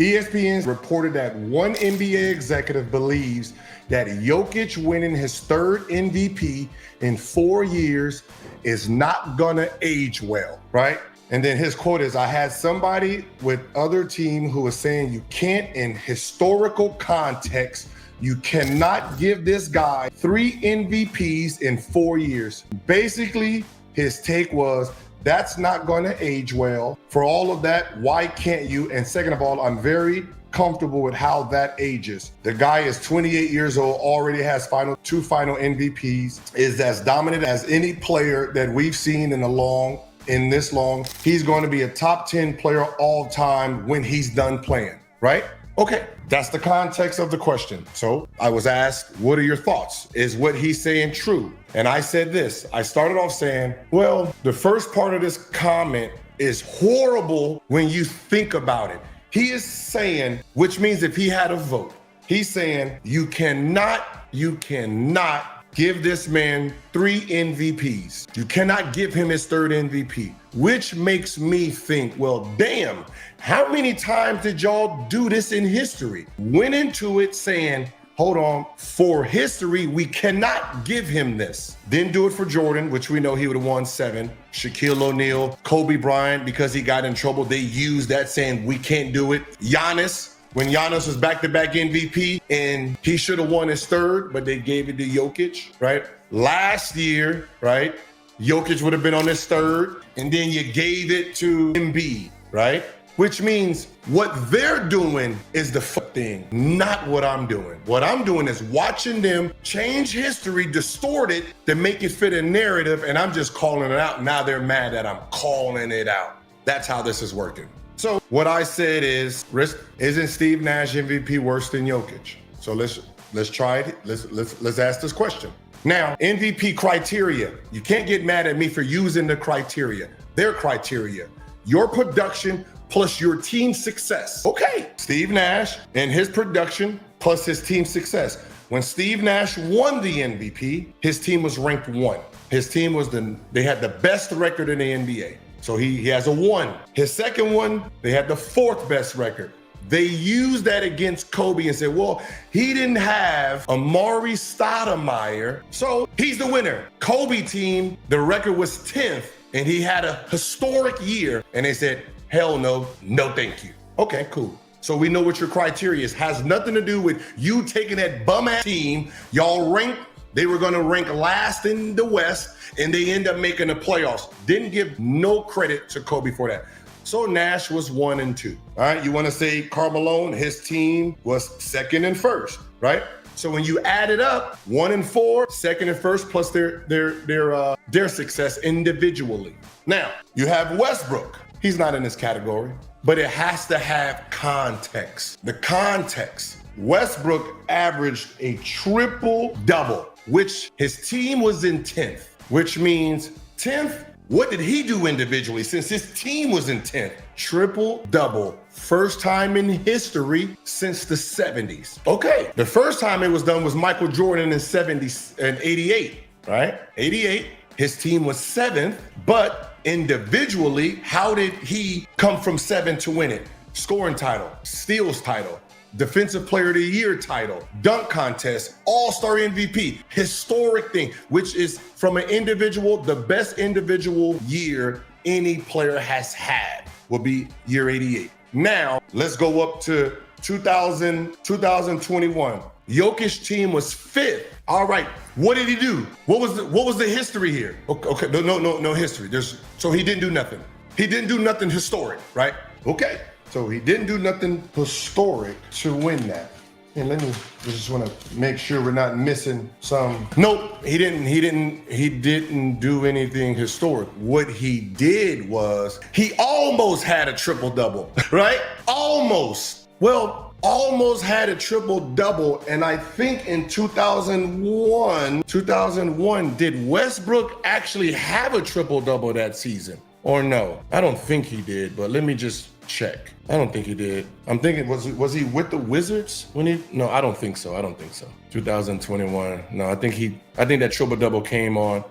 ESPN reported that one NBA executive believes that Jokic winning his third MVP in 4 years is not gonna age well, right? And then his quote is, I had somebody with other team who was saying you can't, in historical context, you cannot give this guy 3 MVPs in 4 years. Basically, his take was, that's not going to age well. For all of that, why can't you? And second of all, I'm very comfortable with how that ages. The guy is 28 years old, already has 2 final MVPs, is as dominant as any player that we've seen in this long. He's going to be a top 10 player all time when he's done playing, right? Okay, that's the context of the question. So I was asked, what are your thoughts? Is what he's saying true? And I said this, I started off saying, well, the first part of this comment is horrible when you think about it. He is saying, which means if he had a vote, he's saying you cannot give this man 3 MVPs. You cannot give him his third MVP, which makes me think, well, damn, how many times did y'all do this in history? Went into it saying, hold on, for history, we cannot give him this. Didn't do it for Jordan, which we know he would have won 7. Shaquille O'Neal, Kobe Bryant, because he got in trouble, they used that saying, we can't do it. Giannis, when Giannis was back-to-back MVP and he should have won his third, but they gave it to Jokic, right? Last year, right? Jokic would have been on his third, and then you gave it to Embiid, right? Which means what they're doing is the thing, not what I'm doing. What I'm doing is watching them change history, distort it to make it fit a narrative, and I'm just calling it out. Now they're mad that I'm calling it out. That's how this is working. So what I said is, isn't Steve Nash MVP worse than Jokic? So let's try it. Let's ask this question. Now, MVP criteria. You can't get mad at me for using the criteria. Their criteria. Your production plus your team's success. Okay, Steve Nash and his production plus his team's success. When Steve Nash won the MVP, his team was ranked 1. His team was they had the best record in the NBA. So he has a 1. His second one, they had the 4th best record. They used that against Kobe and said, well, he didn't have Amari Stoudemire, so he's the winner. Kobe team, the record was 10th, and he had a historic year. And they said, hell no, no thank you. Okay, cool. So we know what your criteria is. Has nothing to do with you taking that bum-ass team, y'all ranked. They were gonna rank last in the West, and they end up making the playoffs. Didn't give no credit to Kobe for that. So Nash was 1 and 2. All right, you wanna say Carmelo, his team was 2nd and 1st, right? So when you add it up, 1 and 4, 2nd and 1st, plus their success individually. Now, you have Westbrook. He's not in this category, but it has to have context. The context. Westbrook averaged a triple-double, which his team was in 10th, which means 10th, what did he do individually since his team was in 10th? Triple-double, first time in history since the 70s. Okay, the first time it was done was Michael Jordan in 88, right? 88, his team was 7th, but individually, how did he come from 7 to win it? Scoring title, steals title, Defensive Player of the Year title, dunk contest, All-Star MVP, historic thing, which is from an individual, the best individual year any player has had will be year 88. Now, let's go up to 2021. Jokic team was 5th. All right, what did he do? What was the history here? Okay, no history. So he didn't do nothing. He didn't do nothing historic, right? Okay. So he didn't do nothing historic to win that. And I just want to make sure we're not missing some. Nope, he didn't do anything historic. What he did was he almost had a triple-double, right? Almost. Well, almost had a triple-double, and I think in 2001, did Westbrook actually have a triple-double that season? Or no? I don't think he did, but let me just check. I don't think he did. I'm thinking, was he with the Wizards when he? No, I don't think so. 2021. No, I think that triple-double came on.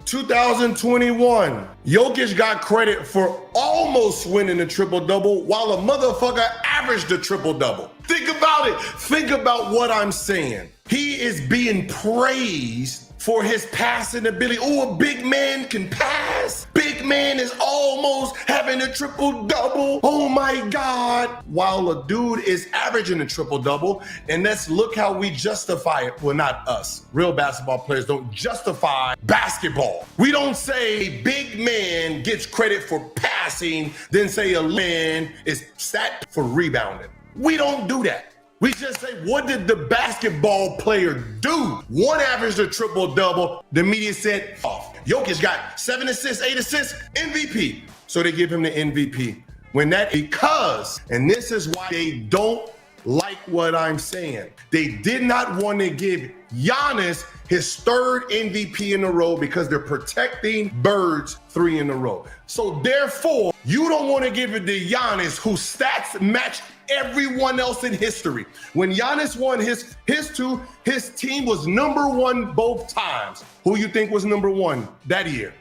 2021. Jokic got credit for almost almost winning a triple-double while a motherfucker averaged a triple-double. Think about it. Think about what I'm saying. He is being praised for his passing ability. Oh, a big man can pass. Big man is almost having a triple-double. Oh my God. While a dude is averaging a triple-double, and let's look how we justify it. Well, not us. Real basketball players don't justify basketball. We don't say big man gets credit for passing, then say a man is stat for rebounding. We don't do that. We just say, what did the basketball player do? One averaged a triple-double. The media said, off. Jokic got 7 assists, 8 assists, MVP. So they give him the MVP. Because, and this is why they don't like what I'm saying. They did not want to give Giannis his third MVP in a row because they're protecting Bird's 3 in a row. So therefore, you don't want to give it to Giannis, whose stats match everyone else in history. When Giannis won his two, his team was number one both times. Who you think was number one that year?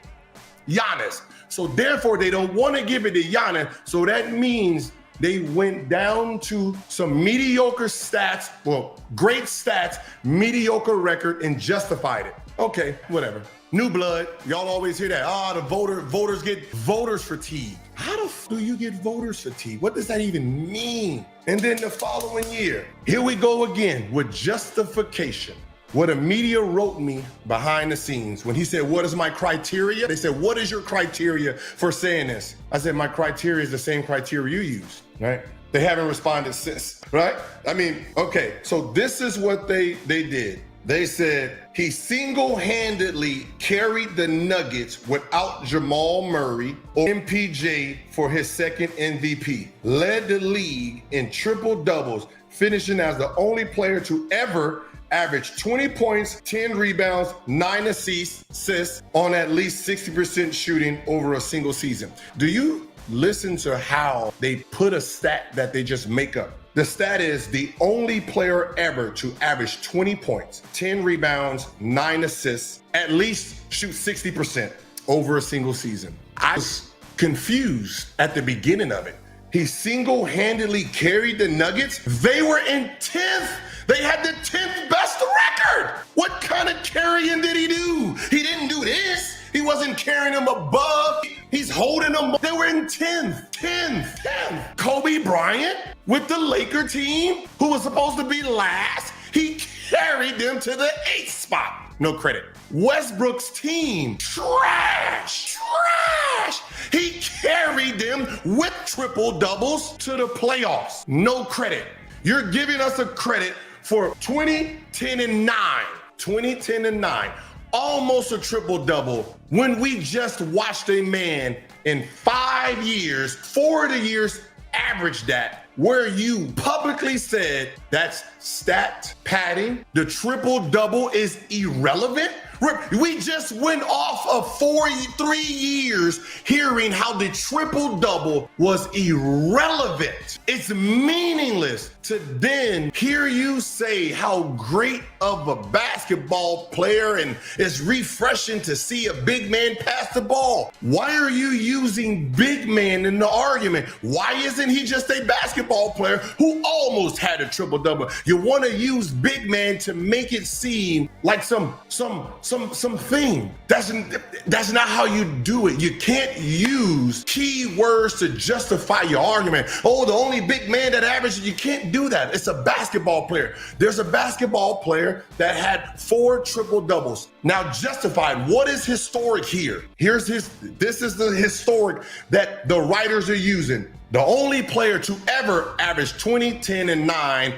Giannis. So therefore, they don't want to give it to Giannis. So that means they went down to some mediocre stats, well, great stats, mediocre record, and justified it. Okay, whatever. New blood. Y'all always hear that. The voters get voters fatigue. How the f do you get voters fatigue? What does that even mean? And then the following year, here we go again with justification. What the media wrote me behind the scenes when he said, what is my criteria? They said, what is your criteria for saying this? I said, my criteria is the same criteria you use, right? They haven't responded since, right? I mean, okay, so this is what they did. They said he single-handedly carried the Nuggets without Jamal Murray or MPJ for his second MVP, led the league in triple-doubles, finishing as the only player to ever average 20 points, 10 rebounds, 9 assists on at least 60% shooting over a single season. Do you listen to how they put a stat that they just make up? The stat is the only player ever to average 20 points, 10 rebounds, 9 assists, at least shoot 60% over a single season. I was confused at the beginning of it. He single-handedly carried the Nuggets. They were in 10th. They had the 10th best record. What kind of carrying did he do? He didn't do this. He wasn't carrying them above. He's holding them. They were in 10th. Kobe Bryant with the Laker team, who was supposed to be last, he carried them to the 8th spot. No credit. Westbrook's team, trash. He carried them with triple doubles to the playoffs. No credit. You're giving us a credit for 20, 10, and 9. 20, 10, and 9. Almost a triple double when we just watched a man in 5 years, 4 of the years, average that, where you publicly said that's stat padding. The triple double is irrelevant. We just went off of 3 years hearing how the triple double was irrelevant. It's meaningless to then hear you say how great of a basketball player, and it's refreshing to see a big man pass the ball. Why are you using big man in the argument? Why isn't he just a basketball player who almost had a triple double? You want to use big man to make it seem like something. That's not how you do it. You can't use key words to justify your argument. Oh, the only big man that averages, you can't do that. It's a basketball player. There's a basketball player that had 4 triple doubles. Now justified, what is historic here? This is the historic that the writers are using. The only player to ever average 20, 10, and 9,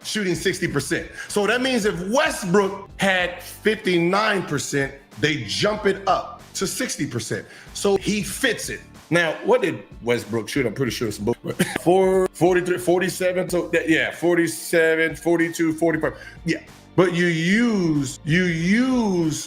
shooting 60%. So that means if Westbrook had 59%, they jump it up to 60%. So he fits it. Now, what did Westbrook shoot? I'm pretty sure it's 43, 47. So yeah, 47, 42, 45. Yeah. But you use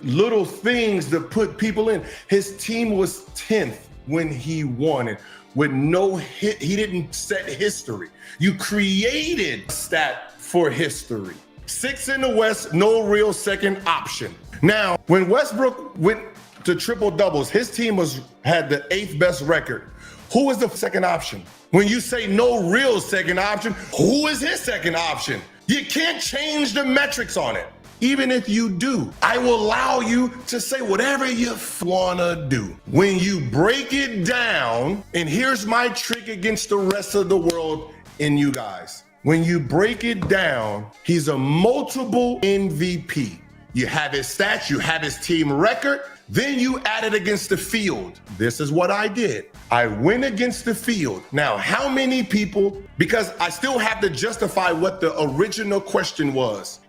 little things to put people in. His team was 10th when he won it. With no hit, he didn't set history. You created a stat for history. 6th in the West, no real second option. Now, when Westbrook went to triple doubles, his team had the 8th best record. Who is the second option? When you say no real second option, who is his second option? You can't change the metrics on it. Even if you do, I will allow you to say whatever you wanna do. When you break it down, and here's my trick against the rest of the world and you guys. When you break it down, he's a multiple MVP. You have his stats, you have his team record, then you add it against the field. This is what I did. I went against the field. Now, how many people, because I still have to justify what the original question was.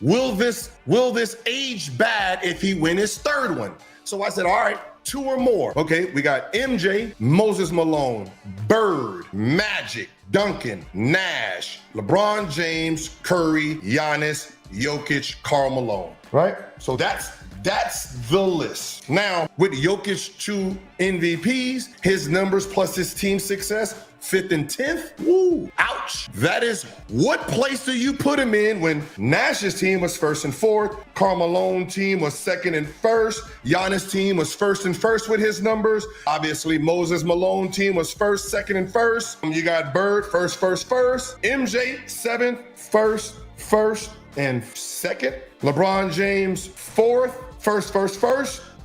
Will this age bad if he win his third one? So I said, all right, 2 or more. Okay, we got MJ, Moses Malone, Bird, Magic, Duncan, Nash, LeBron James, Curry, Giannis, Jokic, Karl Malone, right? So that's the list. Now, with Jokic 2 MVPs, his numbers plus his team success, 5th and 10th, woo, ouch. That is, what place do you put him in when Nash's team was 1st and 4th, Karl Malone team was 2nd and 1st, Giannis team was 1st and 1st with his numbers. Obviously, Moses Malone team was 1st, 2nd, and 1st. You got Bird, 1st, MJ, 7th, 1st, and 2nd. LeBron James, 4th, 1st,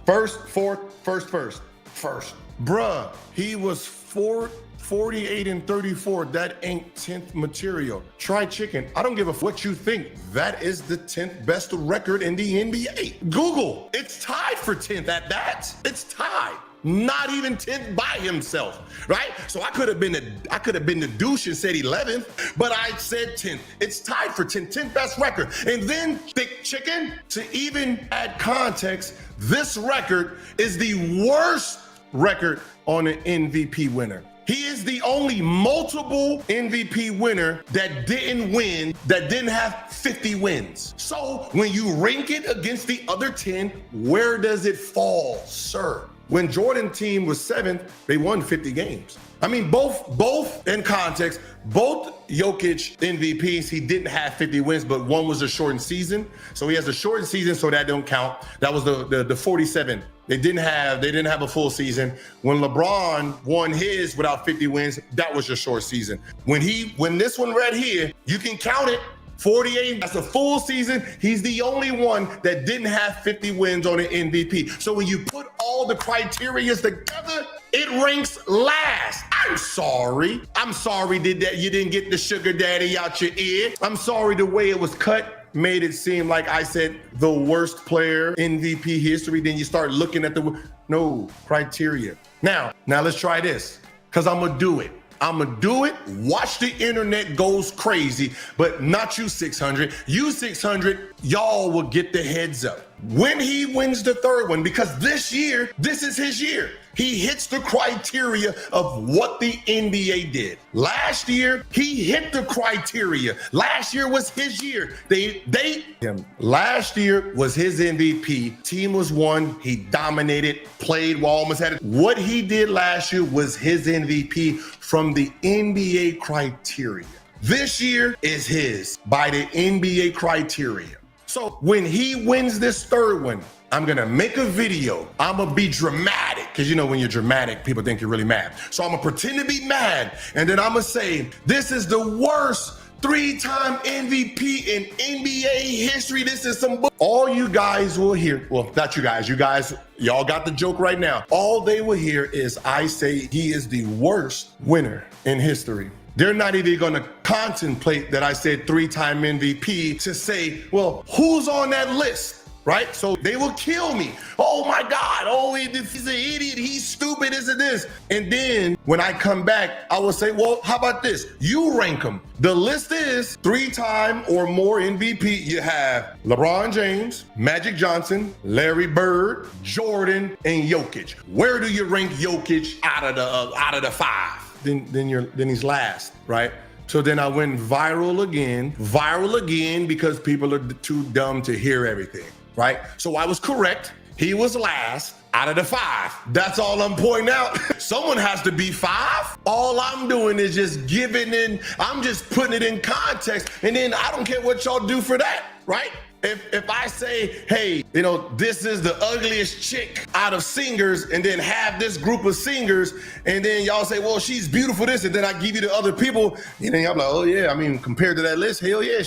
4th, 1st. Bruh, he was 48 and 34. That ain't 10th material. Try chicken. I don't give a what you think. That is the 10th best record in the NBA. Google. It's tied for 10th at that. It's tied. Not even 10th by himself, right? So I could have been the douche and said 11th, but I said 10th. It's tied for 10th best record. And then thick chicken, to even add context, this record is the worst record on an MVP winner. He is the only multiple MVP winner that didn't have 50 wins. So when you rank it against the other 10, where does it fall, sir? When Jordan's team was 7th, they won 50 games. I mean, both in context, both Jokic MVPs, he didn't have 50 wins, but one was a shortened season. So he has a shortened season, so that don't count. That was the 47. They didn't have a full season. When LeBron won his without 50 wins, that was your short season. When this one right here, you can count it. 48, that's a full season. He's the only one that didn't have 50 wins on an MVP. So when you put all the criterias together, it ranks last. I'm sorry that you didn't get the sugar daddy out your ear. I'm sorry the way it was cut made it seem like I said the worst player in MVP history. Then you start looking at no criteria. Now let's try this, because I'm gonna do it. Watch the internet goes crazy, but not you 600. You 600, y'all will get the heads up when he wins the third one, because this is his year. He hits the criteria of what the NBA did. Last year, he hit the criteria. Last year was his year. Last year was his MVP. Team was won. He dominated, played well, almost had it. What he did last year was his MVP from the NBA criteria. This year is his by the NBA criteria. So when he wins this third one, I'm gonna make a video. I'm gonna be dramatic, because you know when you're dramatic, people think you're really mad. So I'm gonna pretend to be mad, and then I'm gonna say, this is the worst 3-time MVP in NBA history. This is some all you guys will hear, well, not you guys, y'all got the joke right now. All they will hear is I say he is the worst winner in history. They're not even gonna contemplate that I said 3-time MVP to say, well, who's on that list? Right? So they will kill me. Oh my God. Oh, he's an idiot. He's stupid. Isn't this? And then when I come back, I will say, well, how about this? You rank them. The list is 3-time or more MVP. You have LeBron James, Magic Johnson, Larry Bird, Jordan, and Jokic. Where do you rank Jokic out of the 5? Then he's last, right? So then I went viral again because people are too dumb to hear everything. Right? So I was correct. He was last out of the 5. That's all I'm pointing out. Someone has to be 5. All I'm doing is just I'm just putting it in context. And then I don't care what y'all do for that, right? If I say, hey, you know, this is the ugliest chick out of singers, and then have this group of singers, and then y'all say, well, she's beautiful, this, and then I give you the other people, and then I'm like, oh yeah, I mean, compared to that list, hell yeah,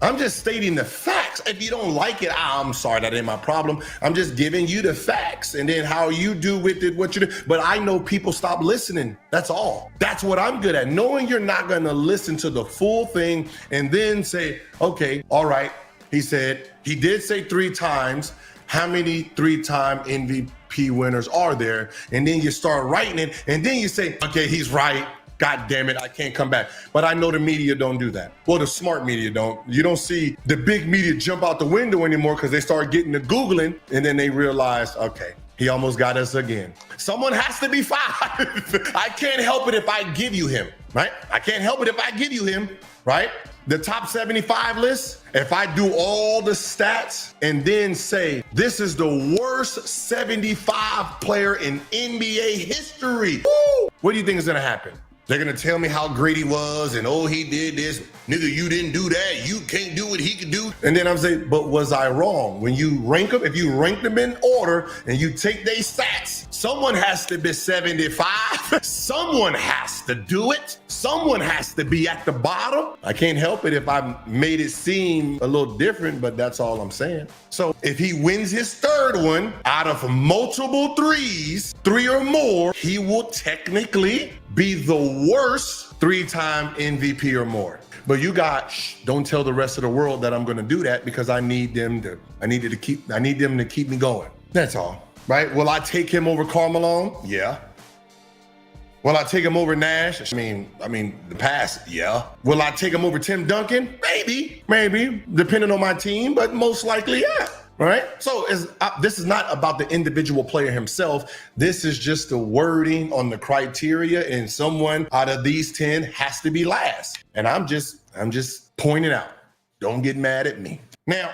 I'm just stating the facts. If you don't like it, I'm sorry, that ain't my problem. I'm just giving you the facts, and then how you do with it, what you do. But I know people stop listening. That's all. That's what I'm good at. Knowing you're not gonna listen to the full thing and then say, okay, all right. He said, he did say 3 times. How many 3-time MVP winners are there? And then you start writing it, and then you say, okay, he's right. God damn it, I can't come back. But I know the media don't do that. Well, the smart media don't. You don't see the big media jump out the window anymore because they start getting to Googling, and then they realize, okay, he almost got us again. Someone has to be fired. I can't help it if I give you him, right? I can't help it if I give you him, right? The top 75 list, if I do all the stats and then say, this is the worst 75 player in NBA history, woo, what do you think is gonna happen? They're gonna tell me how great he was and, oh, he did this. Nigga, you didn't do that. You can't do what he could do. And then I'm saying, but was I wrong? When you rank them, if you rank them in order and you take their stats, someone has to be 75. Someone has to do it. Someone has to be at the bottom. I can't help it if I made it seem a little different, but that's all I'm saying. So if he wins his 3rd one out of multiple 3s, 3 or more, he will technically be the worst 3-time MVP or more. But you got, don't tell the rest of the world that I'm going to do that because I need them to keep me going. That's all, right? Will I take him over Karl Malone? Yeah. Will I take him over Nash? I mean, the past, yeah. Will I take him over Tim Duncan? Maybe, depending on my team, but most likely, yeah. Right? So this is not about the individual player himself. This is just the wording on the criteria, and someone out of these 10 has to be last. And I'm just pointing out. Don't get mad at me. Now,